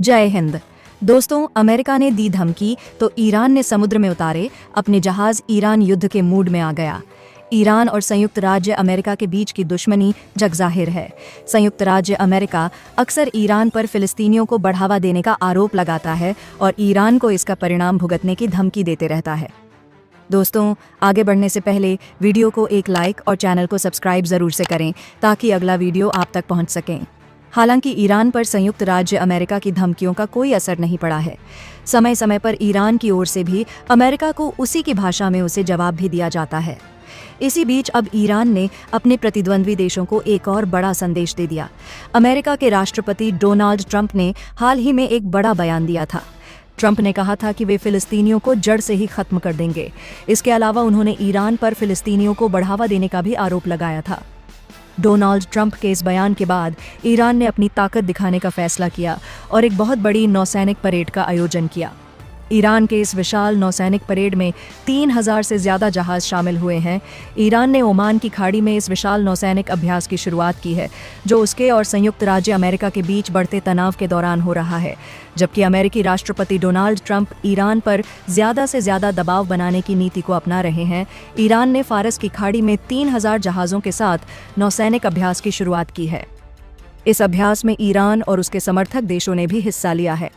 जय हिंद। दोस्तों, अमेरिका ने दी धमकी तो ईरान ने समुद्र में उतारे अपने जहाज। ईरान युद्ध के मूड में आ गया। ईरान और संयुक्त राज्य अमेरिका के बीच की दुश्मनी जगजाहिर है। संयुक्त राज्य अमेरिका अक्सर ईरान पर फिलिस्तीनियों को बढ़ावा देने का आरोप लगाता है और ईरान को इसका परिणाम भुगतने की धमकी देते रहता है। दोस्तों, आगे बढ़ने से पहले वीडियो को एक लाइक और चैनल को सब्सक्राइब ज़रूर से करें ताकि अगला वीडियो आप तक पहुंच सकें। हालांकि ईरान पर संयुक्त राज्य अमेरिका की धमकियों का कोई असर नहीं पड़ा है। समय समय पर ईरान की ओर से भी अमेरिका को उसी की भाषा में उसे जवाब भी दिया जाता है। इसी बीच अब ईरान ने अपने प्रतिद्वंद्वी देशों को एक और बड़ा संदेश दे दिया। अमेरिका के राष्ट्रपति डोनाल्ड ट्रंप ने हाल ही में एक बड़ा बयान दिया था। ट्रंप ने कहा था कि वे फिलिस्तीनियों को जड़ से ही खत्म कर देंगे। इसके अलावा उन्होंने ईरान पर फिलिस्तीनियों को बढ़ावा देने का भी आरोप लगाया था। डोनाल्ड ट्रंप के इस बयान के बाद ईरान ने अपनी ताकत दिखाने का फैसला किया और एक बहुत बड़ी नौसैनिक परेड का आयोजन किया। ईरान के इस विशाल नौसैनिक परेड में 3000 से ज़्यादा जहाज शामिल हुए हैं। ईरान ने ओमान की खाड़ी में इस विशाल नौसैनिक अभ्यास की शुरुआत की है, जो उसके और संयुक्त राज्य अमेरिका के बीच बढ़ते तनाव के दौरान हो रहा है। जबकि अमेरिकी राष्ट्रपति डोनाल्ड ट्रंप ईरान पर ज़्यादा से ज़्यादा दबाव बनाने की नीति को अपना रहे हैं, ईरान ने फारस की खाड़ी में 3000 जहाज़ों के साथ नौसैनिक अभ्यास की शुरुआत की है। इस अभ्यास में ईरान और उसके समर्थक देशों ने भी हिस्सा लिया है।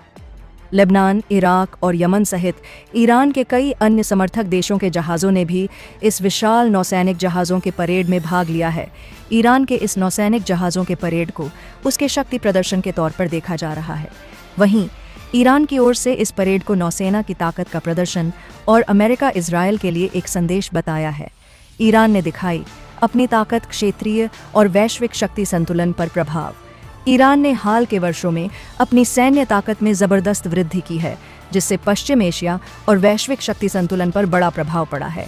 लेबनान, इराक और यमन सहित ईरान के कई अन्य समर्थक देशों के जहाज़ों ने भी इस विशाल नौसैनिक जहाज़ों के परेड में भाग लिया है। ईरान के इस नौसैनिक जहाज़ों के परेड को उसके शक्ति प्रदर्शन के तौर पर देखा जा रहा है। वहीं ईरान की ओर से इस परेड को नौसेना की ताकत का प्रदर्शन और अमेरिका इजरायल के लिए एक संदेश बताया है। ईरान ने दिखाई अपनी ताकत, क्षेत्रीय और वैश्विक शक्ति संतुलन पर प्रभाव। ईरान ने हाल के वर्षों में अपनी सैन्य ताकत में ज़बरदस्त वृद्धि की है, जिससे पश्चिम एशिया और वैश्विक शक्ति संतुलन पर बड़ा प्रभाव पड़ा है।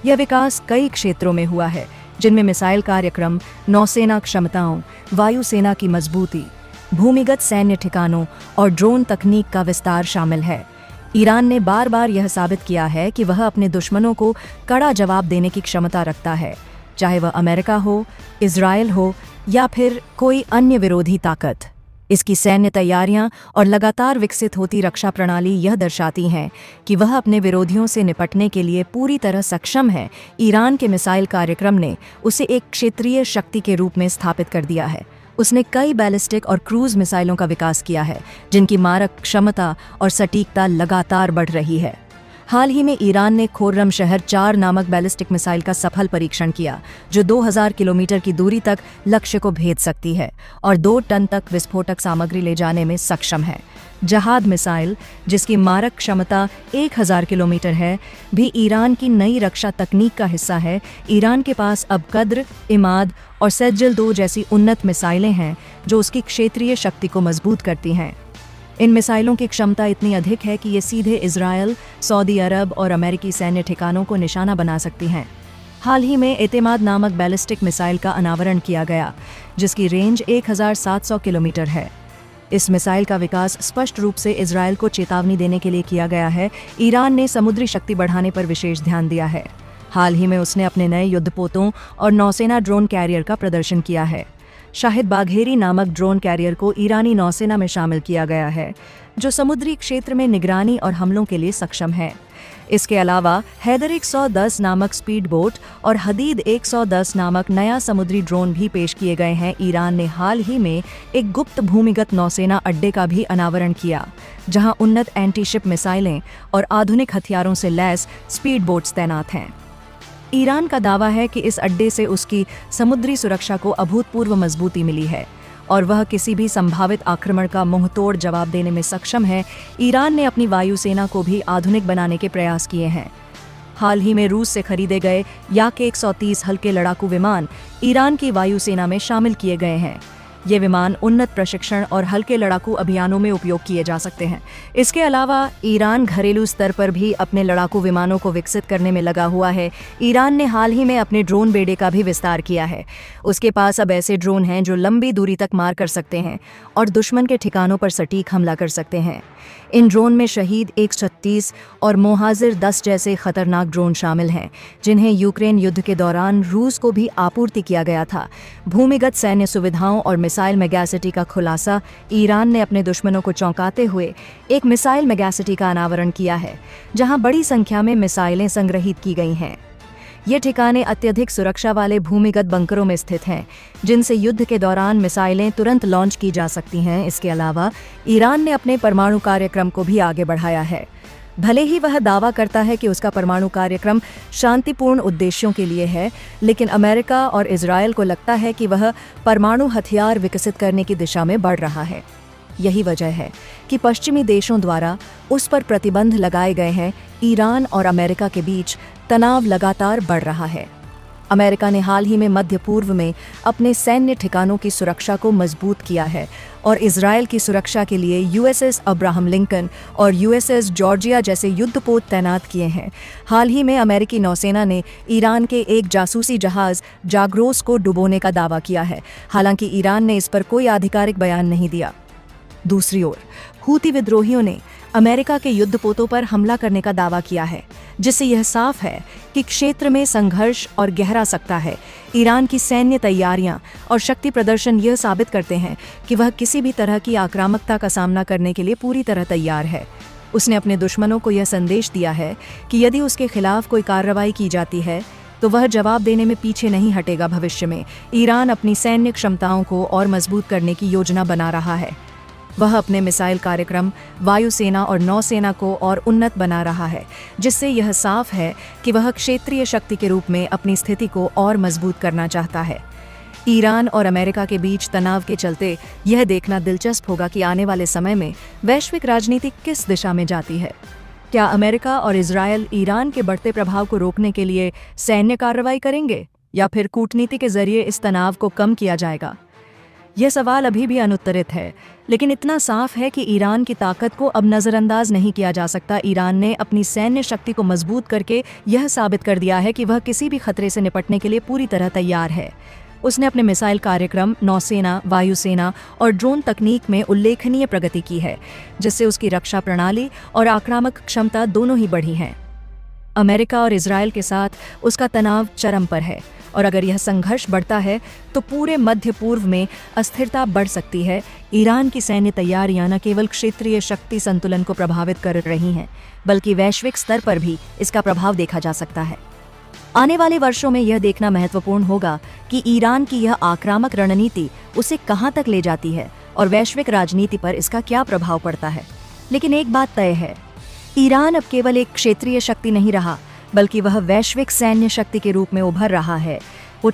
यह विकास कई क्षेत्रों में हुआ है, जिनमें मिसाइल कार्यक्रम, नौसेना क्षमताओं, वायुसेना की मजबूती, भूमिगत सैन्य ठिकानों और ड्रोन तकनीक का विस्तार शामिल है। ईरान ने बार बार यह साबित किया है कि वह अपने दुश्मनों को कड़ा जवाब देने की क्षमता रखता है, चाहे वह अमेरिका हो, इजरायल हो या फिर कोई अन्य विरोधी ताकत। इसकी सैन्य तैयारियां और लगातार विकसित होती रक्षा प्रणाली यह दर्शाती हैं कि वह अपने विरोधियों से निपटने के लिए पूरी तरह सक्षम है। ईरान के मिसाइल कार्यक्रम ने उसे एक क्षेत्रीय शक्ति के रूप में स्थापित कर दिया है। उसने कई बैलिस्टिक और क्रूज मिसाइलों का विकास किया है, जिनकी मारक क्षमता और सटीकता लगातार बढ़ रही है। हाल ही में ईरान ने खुर्रम शहर 4 नामक बैलिस्टिक मिसाइल का सफल परीक्षण किया, जो 2000 किलोमीटर की दूरी तक लक्ष्य को भेद सकती है और 2 टन तक विस्फोटक सामग्री ले जाने में सक्षम है। जहाद मिसाइल, जिसकी मारक क्षमता 1000 किलोमीटर है, भी ईरान की नई रक्षा तकनीक का हिस्सा है। ईरान के पास अब कद्र, इमाद और सज्जल-2 जैसी उन्नत मिसाइलें हैं, जो उसकी क्षेत्रीय शक्ति को मजबूत करती हैं। इन मिसाइलों की क्षमता इतनी अधिक है कि ये सीधे इजरायल, सऊदी अरब और अमेरिकी सैन्य ठिकानों को निशाना बना सकती हैं। हाल ही में एतेमाद नामक बैलिस्टिक मिसाइल का अनावरण किया गया, जिसकी रेंज 1700 किलोमीटर है। इस मिसाइल का विकास स्पष्ट रूप से इजरायल को चेतावनी देने के लिए किया गया है। ईरान ने समुद्री शक्ति बढ़ाने पर विशेष ध्यान दिया है। हाल ही में उसने अपने नए युद्धपोतों और नौसेना ड्रोन कैरियर का प्रदर्शन किया है। शाहिद बाघेरी नामक ड्रोन कैरियर को ईरानी नौसेना में शामिल किया गया है, जो समुद्री क्षेत्र में निगरानी और हमलों के लिए सक्षम है। इसके अलावा हैदर 110 नामक स्पीड बोट और हदीद 110 नामक नया समुद्री ड्रोन भी पेश किए गए हैं। ईरान ने हाल ही में एक गुप्त भूमिगत नौसेना अड्डे का भी अनावरण किया, जहां उन्नत एंटी शिप मिसाइलें और आधुनिक हथियारों से लैस स्पीड बोट्स तैनात हैं। ईरान का दावा है कि इस अड्डे से उसकी समुद्री सुरक्षा को अभूतपूर्व मजबूती मिली है और वह किसी भी संभावित आक्रमण का मुंहतोड़ जवाब देने में सक्षम है। ईरान ने अपनी वायुसेना को भी आधुनिक बनाने के प्रयास किए हैं। हाल ही में रूस से खरीदे गए याक 130 हल्के लड़ाकू विमान ईरान की वायुसेना में शामिल किए गए हैं। ये विमान उन्नत प्रशिक्षण और हल्के लड़ाकू अभियानों में उपयोग किए जा सकते हैं। इसके अलावा ईरान घरेलू स्तर पर भी अपने लड़ाकू विमानों को विकसित करने में लगा हुआ है। ईरान ने हाल ही में अपने ड्रोन बेड़े का भी विस्तार किया है। उसके पास अब ऐसे ड्रोन हैं जो लंबी दूरी तक मार कर सकते हैं और दुश्मन के ठिकानों पर सटीक हमला कर सकते हैं। इन ड्रोन में शहीद 136 और मोहाजिर 10 जैसे खतरनाक ड्रोन शामिल हैं, जिन्हें यूक्रेन युद्ध के दौरान रूस को भी आपूर्ति किया गया था। भूमिगत सैन्य सुविधाओं और मिसाइल मेगासिटी का खुलासा, ईरान ने अपने दुश्मनों को चौंकाते हुए एक मिसाइल मेगासिटी का अनावरण किया है, जहां बड़ी संख्या में मिसाइलें संग्रहित की गई हैं। ये ठिकाने अत्यधिक सुरक्षा वाले भूमिगत बंकरों में स्थित हैं, जिनसे युद्ध के दौरान मिसाइलें तुरंत लॉन्च की जा सकती हैं। इसके अलावा ईरान ने अपने परमाणु कार्यक्रम को भी आगे बढ़ाया है। भले ही वह दावा करता है कि उसका परमाणु कार्यक्रम शांतिपूर्ण उद्देश्यों के लिए है, लेकिन अमेरिका और इजरायल को लगता है कि वह परमाणु हथियार विकसित करने की दिशा में बढ़ रहा है। यही वजह है कि पश्चिमी देशों द्वारा उस पर प्रतिबंध लगाए गए हैं। ईरान और अमेरिका के बीच तनाव लगातार बढ़ रहा है। अमेरिका ने हाल ही में मध्य पूर्व में अपने सैन्य ठिकानों की सुरक्षा को मजबूत किया है और इजरायल की सुरक्षा के लिए यूएसएस अब्राहम लिंकन और यूएसएस जॉर्जिया जैसे युद्धपोत तैनात किए हैं। हाल ही में अमेरिकी नौसेना ने ईरान के एक जासूसी जहाज जाग्रोस को डुबोने का दावा किया है। हालांकि ईरान ने इस पर कोई आधिकारिक बयान नहीं दिया। दूसरी ओर हूती विद्रोहियों ने अमेरिका के युद्धपोतों पर हमला करने का दावा किया है, जिससे यह साफ है कि क्षेत्र में संघर्ष और गहरा सकता है। ईरान की सैन्य तैयारियां और शक्ति प्रदर्शन यह साबित करते हैं कि वह किसी भी तरह की आक्रामकता का सामना करने के लिए पूरी तरह तैयार है। उसने अपने दुश्मनों को यह संदेश दिया है कि यदि उसके खिलाफ कोई कार्रवाई की जाती है तो वह जवाब देने में पीछे नहीं हटेगा। भविष्य में ईरान अपनी सैन्य क्षमताओं को और मजबूत करने की योजना बना रहा है। वह अपने मिसाइल कार्यक्रम, वायुसेना और नौसेना को और उन्नत बना रहा है, जिससे यह साफ है कि वह क्षेत्रीय शक्ति के रूप में अपनी स्थिति को और मजबूत करना चाहता है। ईरान और अमेरिका के बीच तनाव के चलते यह देखना दिलचस्प होगा कि आने वाले समय में वैश्विक राजनीति किस दिशा में जाती है। क्या अमेरिका और इजरायल ईरान के बढ़ते प्रभाव को रोकने के लिए सैन्य कार्रवाई करेंगे या फिर कूटनीति के जरिए इस तनाव को कम किया जाएगा? यह सवाल अभी भी अनुत्तरित है, लेकिन इतना साफ है कि ईरान की ताकत को अब नज़रअंदाज नहीं किया जा सकता। ईरान ने अपनी सैन्य शक्ति को मजबूत करके यह साबित कर दिया है कि वह किसी भी खतरे से निपटने के लिए पूरी तरह तैयार है। उसने अपने मिसाइल कार्यक्रम, नौसेना, वायुसेना और ड्रोन तकनीक में उल्लेखनीय प्रगति की है, जिससे उसकी रक्षा प्रणाली और आक्रामक क्षमता दोनों ही बढ़ी हैं। अमेरिका और इजरायल के साथ उसका तनाव चरम पर है और अगर यह संघर्ष बढ़ता है तो पूरे मध्य पूर्व में अस्थिरता बढ़ सकती है। ईरान की सैन्य तैयारियां न केवल क्षेत्रीय शक्ति संतुलन को प्रभावित कर रही हैं, बल्कि वैश्विक स्तर पर भी इसका प्रभाव देखा जा सकता है। आने वाले वर्षों में यह देखना महत्वपूर्ण होगा कि ईरान की यह आक्रामक रणनीति उसे कहां तक ले जाती है और वैश्विक राजनीति पर इसका क्या प्रभाव पड़ता है। लेकिन एक बात तय है, ईरान अब केवल एक क्षेत्रीय शक्ति नहीं रहा, बल्कि वह वैश्विक सैन्य शक्ति के रूप में उभर रहा है। वो